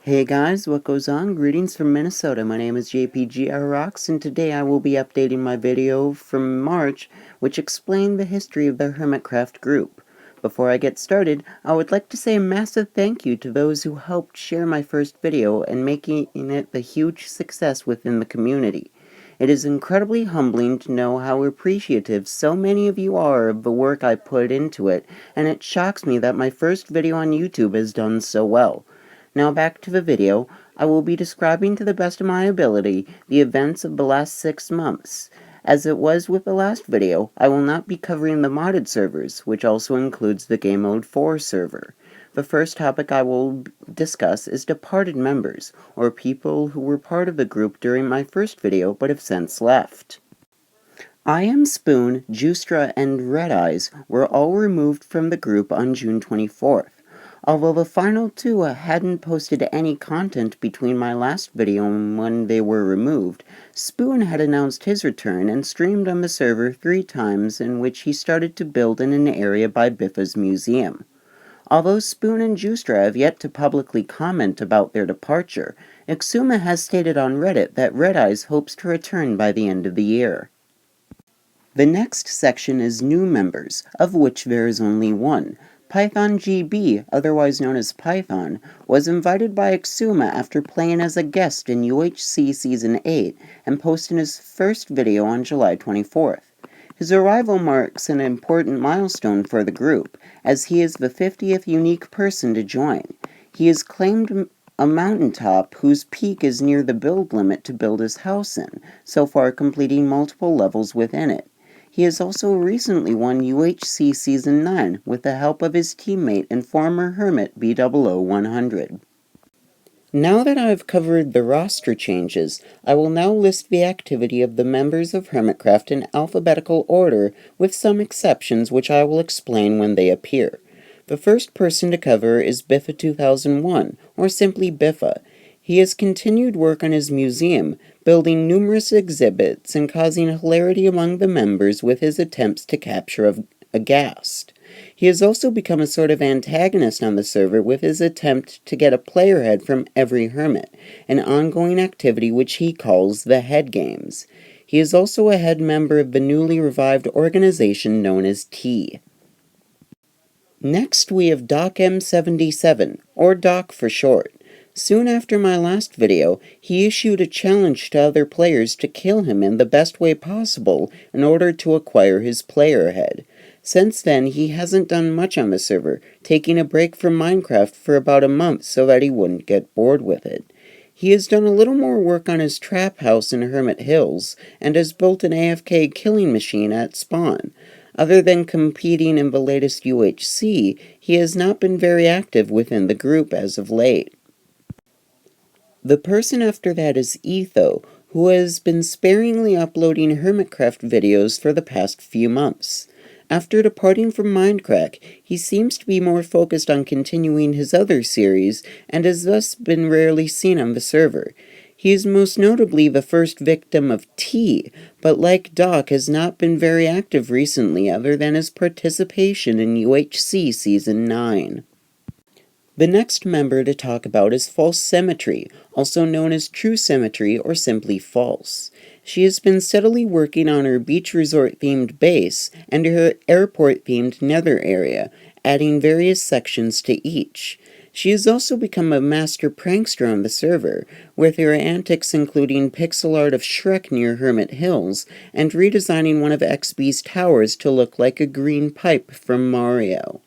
Hey guys, what goes on? Greetings from Minnesota. My name is JPGRRocks, and today I will be updating my video from March, which explained the history of the Hermitcraft group. Before I get started, I would like to say a massive thank you to those who helped share my first video and making it the huge success within the community. It is incredibly humbling to know how appreciative so many of you are of the work I put into it, and it shocks me that my first video on YouTube has done so well. Now back to the video. I will be describing to the best of my ability the events of the last 6 months. As it was with the last video, I will not be covering the modded servers, which also includes the Game Mode 4 server. The first topic I will discuss is departed members, or people who were part of the group during my first video but have since left. I Am Spoon, Justra, and Red Eyes were all removed from the group on June 24th. Although the final two hadn't posted any content between my last video and when they were removed, Spoon had announced his return and streamed on the server 3 times, in which he started to build in an area by Biffa's museum. Although Spoon and Justra have yet to publicly comment about their departure, Exuma has stated on Reddit that Red Eyes hopes to return by the end of the year. The next section is new members, of which there is only one. Python GB, otherwise known as Python, was invited by Exuma after playing as a guest in UHC Season 8 and posting his first video on July 24th. His arrival marks an important milestone for the group, as he is the 50th unique person to join. He has claimed a mountaintop whose peak is near the build limit to build his house in, so far completing multiple levels within it. He has also recently won UHC Season 9 with the help of his teammate and former hermit B00-100. Now that I've covered the roster changes, I will now list the activity of the members of Hermitcraft in alphabetical order, with some exceptions which I will explain when they appear. The first person to cover is Biffa2001, or simply Biffa. He has continued work on his museum, building numerous exhibits and causing hilarity among the members with his attempts to capture a ghast. He has also become a sort of antagonist on the server with his attempt to get a player head from every hermit, an ongoing activity which he calls the Head Games. He is also a head member of the newly revived organization known as T. Next we have DocM77, or Doc for short. Soon after my last video, he issued a challenge to other players to kill him in the best way possible in order to acquire his player head. Since then, he hasn't done much on the server, taking a break from Minecraft for about a month so that he wouldn't get bored with it. He has done a little more work on his trap house in Hermit Hills, and has built an AFK killing machine at spawn. Other than competing in the latest UHC, he has not been very active within the group as of late. The person after that is Etho, who has been sparingly uploading Hermitcraft videos for the past few months. After departing from Minecraft, he seems to be more focused on continuing his other series, and has thus been rarely seen on the server. He is most notably the first victim of T, but like Doc has not been very active recently other than his participation in UHC Season 9. The next member to talk about is Falsecemetry, also known as True Symmetry or simply False. She has been steadily working on her beach resort-themed base and her airport-themed nether area, adding various sections to each. She has also become a master prankster on the server, with her antics including pixel art of Shrek near Hermit Hills, and redesigning one of XB's towers to look like a green pipe from Mario.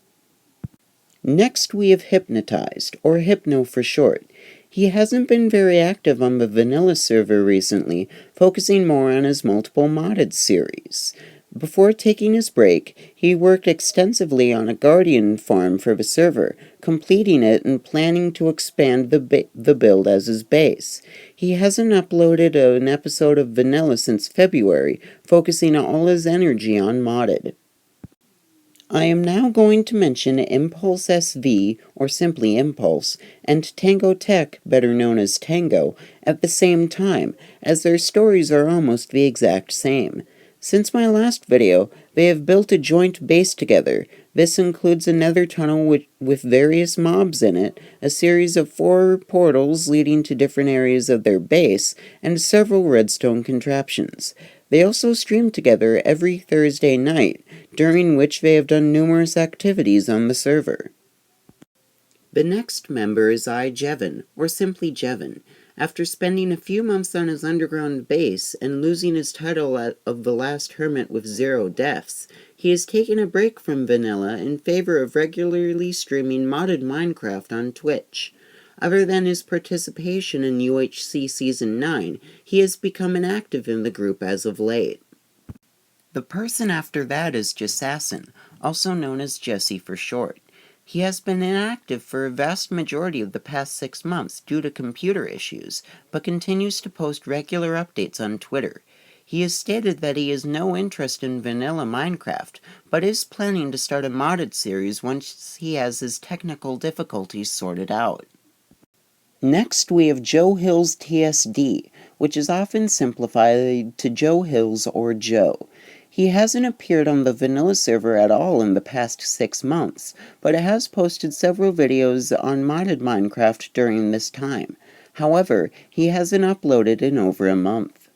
Next we have Hypnotized, or Hypno for short. He hasn't been very active on the vanilla server recently, focusing more on his multiple modded series. Before taking his break, he worked extensively on a Guardian farm for the server, completing it and planning to expand the build as his base. He hasn't uploaded an episode of vanilla since February, focusing all his energy on modded. I am now going to mention Impulse SV, or simply Impulse, and Tango Tech, better known as Tango, at the same time, as their stories are almost the exact same. Since my last video, they have built a joint base together. This includes a nether tunnel with various mobs in it, a series of 4 portals leading to different areas of their base, and several redstone contraptions. They also stream together every Thursday night, during which they have done numerous activities on the server. The next member is Jevon, or simply Jevon. After spending a few months on his underground base and losing his title of the last hermit with 0 deaths, he has taken a break from vanilla in favor of regularly streaming modded Minecraft on Twitch. Other than his participation in UHC Season 9, he has become inactive in the group as of late. The person after that is Jessassin, also known as Jesse for short. He has been inactive for a vast majority of the past 6 months due to computer issues, but continues to post regular updates on Twitter. He has stated that he has no interest in vanilla Minecraft, but is planning to start a modded series once he has his technical difficulties sorted out. Next, we have Joe Hills TSD, which is often simplified to Joe Hills or Joe. He hasn't appeared on the vanilla server at all in the past 6 months, but has posted several videos on modded Minecraft during this time. However, he hasn't uploaded in over a month.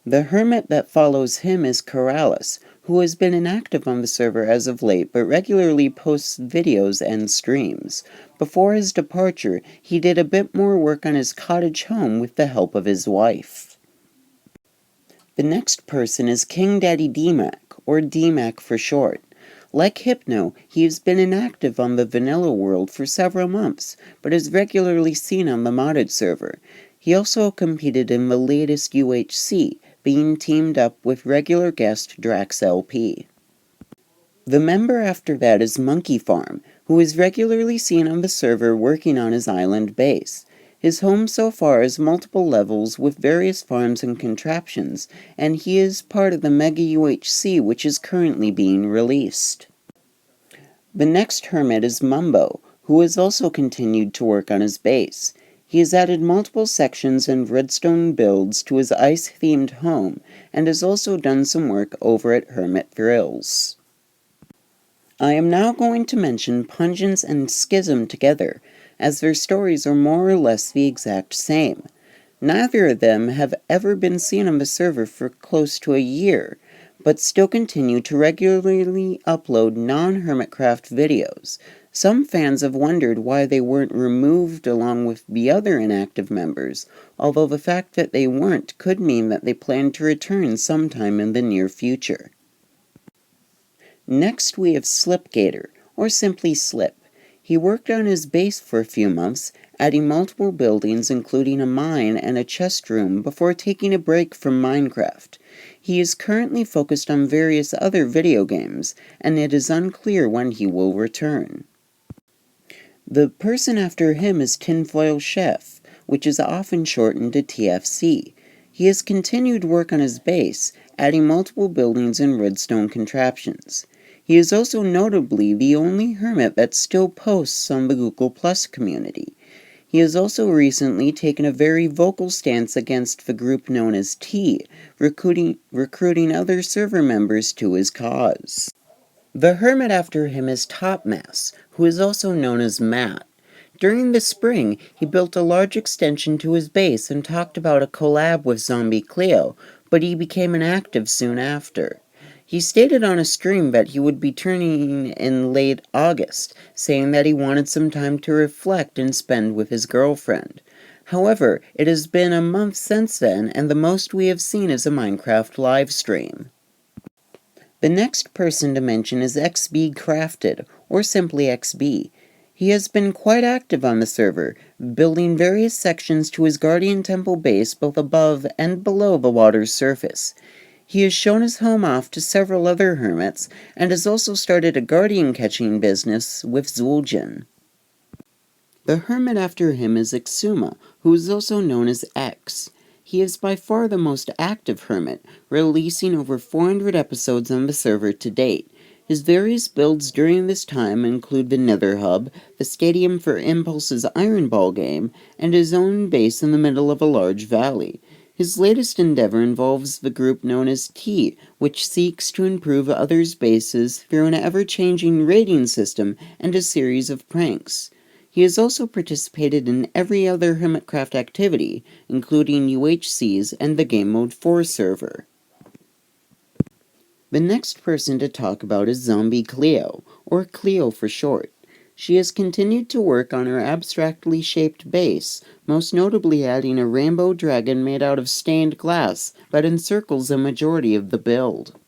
The hermit that follows him is Corrales, who has been inactive on the server as of late but regularly posts videos and streams. Before his departure, he did a bit more work on his cottage home with the help of his wife. The next person is King Daddy DMac, or DMac for short. Like Hypno, he has been inactive on the vanilla world for several months, but is regularly seen on the modded server. He also competed in the latest UHC, being teamed up with regular guest DraxLP. The member after that is Monkey Farm, who is regularly seen on the server working on his island base. His home so far is multiple levels with various farms and contraptions, and he is part of the Mega UHC which is currently being released. The next hermit is Mambo, who has also continued to work on his base. He has added multiple sections and redstone builds to his ice-themed home, and has also done some work over at Hermit Thrills. I am now going to mention Pungents and Schism together, as their stories are more or less the exact same. Neither of them have ever been seen on the server for close to a year, but still continue to regularly upload non-Hermitcraft videos. Some fans have wondered why they weren't removed along with the other inactive members, although the fact that they weren't could mean that they plan to return sometime in the near future. Next we have Slipgator, or simply Slip. He worked on his base for a few months, adding multiple buildings including a mine and a chest room before taking a break from Minecraft. He is currently focused on various other video games, and it is unclear when he will return. The person after him is TinfoilChef, which is often shortened to TFC. He has continued work on his base, adding multiple buildings and redstone contraptions. He is also notably the only hermit that still posts on the Google Plus community. He has also recently taken a very vocal stance against the group known as T, recruiting other server members to his cause. The hermit after him is TopMessy, who is also known as Matt. During the spring, he built a large extension to his base and talked about a collab with zombie Cleo, but he became inactive soon after. He stated on a stream that he would be turning in late August, saying that he wanted some time to reflect and spend with his girlfriend. However, it has been a month since then, and the most we have seen is a Minecraft livestream. The next person to mention is XBecraft, or simply XB. He has been quite active on the server, building various sections to his Guardian Temple base both above and below the water's surface. He has shown his home off to several other hermits, and has also started a guardian catching business with Olegen. The hermit after him is Exuma, who is also known as X. He is by far the most active hermit, releasing over 400 episodes on the server to date. His various builds during this time include the Nether Hub, the stadium for Impulse's Iron Ball game, and his own base in the middle of a large valley. His latest endeavor involves the group known as T, which seeks to improve others' bases through an ever-changing rating system and a series of pranks. He has also participated in every other Hermitcraft activity, including UHCs and the Game Mode 4 server. The next person to talk about is Zombie Cleo, or Cleo for short. She has continued to work on her abstractly shaped base, most notably adding a rainbow dragon made out of stained glass that encircles a majority of the build.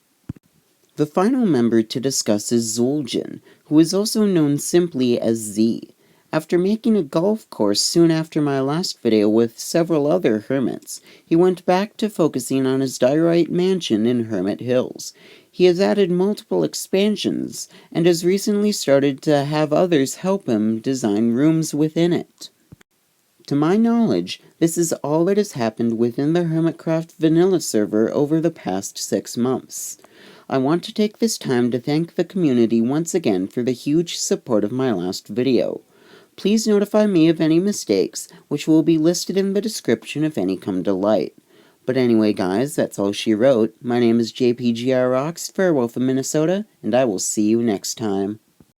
The final member to discuss is Olegen, who is also known simply as Z. After making a golf course soon after my last video with several other hermits, he went back to focusing on his diorite mansion in Hermit Hills. He has added multiple expansions, and has recently started to have others help him design rooms within it. To my knowledge, this is all that has happened within the Hermitcraft vanilla server over the past 6 months. I want to take this time to thank the community once again for the huge support of my last video. Please notify me of any mistakes, which will be listed in the description if any come to light. But anyway guys, that's all she wrote. My name is JPGRRocks, farewell from Minnesota, and I will see you next time.